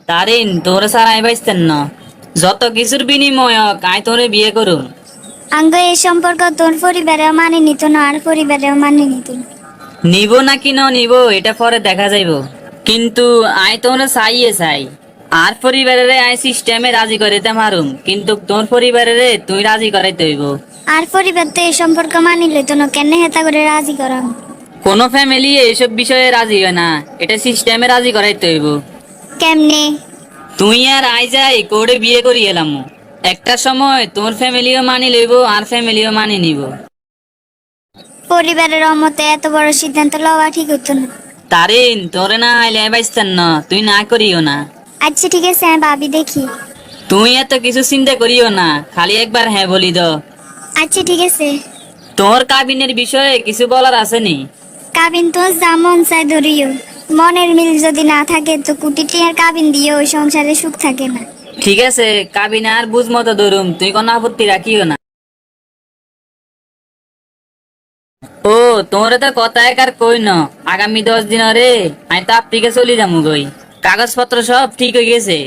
তারিন তোরে সারা আইবাইছেন না, যত কিছুর বিনিময় আই তোরে বিয়ে করুম। আঙ্গ এই সম্পর্ক তোর পরিবারেও মানে নিত না, আর পরিবারেও মানে নিত না। নিব নাকি ন নিব এটা পরে দেখা যাইব, কিন্তু আই তোরে চাইয়ে চাই। আর পরিবারের আই সিস্টেমে রাজি করাইতে মারুম, কিন্তু তোর পরিবারের তুই রাজি করাইতে হইব। আর পরিবার তো এই সম্পর্ক মানি লইত না, কেন হেতা করে রাজি করাম? কোনো ফ্যামিলি এইসব বিষয়ে রাজি হয় না, এটা সিস্টেমে রাজি করাইতে হইব। কেমনে? তুই আর আই যাই কোর্টে বিয়ে করি এলাম, একটা সময় তোর ফ্যামিলিও মানি লইব আর ফ্যামিলিও মানি নিব। পরিবারের অমতে এত বড় সিদ্ধান্ত লওয়া ঠিক হতো না। তারিন তোরে না আইলে বাইস্তান না, তুই না করিও না। আচ্ছা ঠিক আছে, আমি ভাবি দেখি। তুই এত কিছু চিন্তা করিও না, খালি একবার হ্যাঁ বলি দ। আচ্ছা ঠিক আছে। তোর কাবিনের বিষয়ে কিছু বলার আছে নি? কাবিন তো যা মন চাই ধরিও, মনের মিল যদি না থাকে তো কুটি টিয়ার কাবিন দিয়ে ওই সংসারে সুখ থাকে না। ঠিক আছে, কাবিন আর বুঝ মতো ধরুম, তুই কোনো আপত্তি রাখিও না। ও তোরে তো কথা আর কই ন, আগামী 10 দিন রে আমি তো আফ্রিকা চলে যাবো গই। কাগজপত্র সব ঠিক হয়ে গেছে।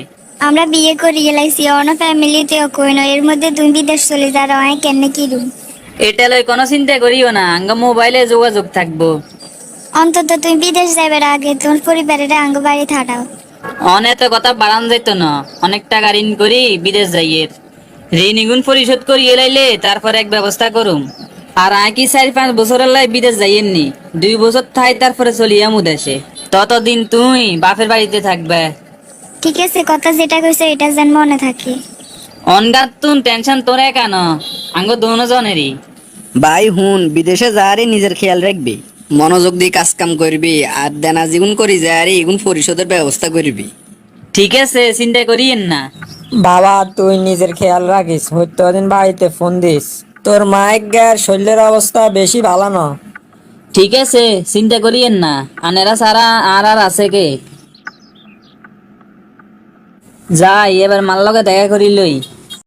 আমরা বিয়ে করি এলাইছি, অন্য ফ্যামিলিতেও কই না, এর মধ্যে তুমি বিদেশ চলে যা রয় কেন কি রুম। এটা লই কোনো চিন্তা করিও না, আঙ্গ মোবাইলে যোগাযোগ থাকবো। অন্তত তুমি বিদেশ যাবার আগে তোমার পরিবারের আঙ্গ বাড়ি থাকাও। অনেক কথা বাড়ান যাইত না, অনেক টাকা ঋণ করি বিদেশ যাইয়ের। ঋণ ইগুন পরিশোধ করি এলাইলে তারপর এক ব্যবস্থা করুম। আর আই কি 4-5 বছরের লাই বিদেশ যাইয়েননি, 2 বছর থাই তারপরে চলিয়ামু দেশে। ততদিন তুই বাপের বাড়িতে থাকবে। ঠিক আছে, কথা যেটা কইছো এটা যেন মনে থাকে। অনগাত তুন টেনশন তোরে কেন, আঙ্গ দুজনেরই। ভাই হুন, বিদেশে যারে নিজের খেয়াল রাখবি, মনোযোগ দিয়ে কাজ কাম করবি, আর দেনা যেগুন করি যারে এগুন পরিশোধের ব্যবস্থা করবি। ঠিক আছে, চিন্তা করিয়েন না। বাবা তুই নিজের খেয়াল রাখিস, দিন বাড়িতে ফোন দিস। তোর মায়ের গায়ের শরীরের অবস্থা বেশি ভালো না। ঠিক আছে, চিন্তা করিয়েন না, আনেরা সারা আর আর আছে কে। যাই এবার মাল লগে দেখা করি লই।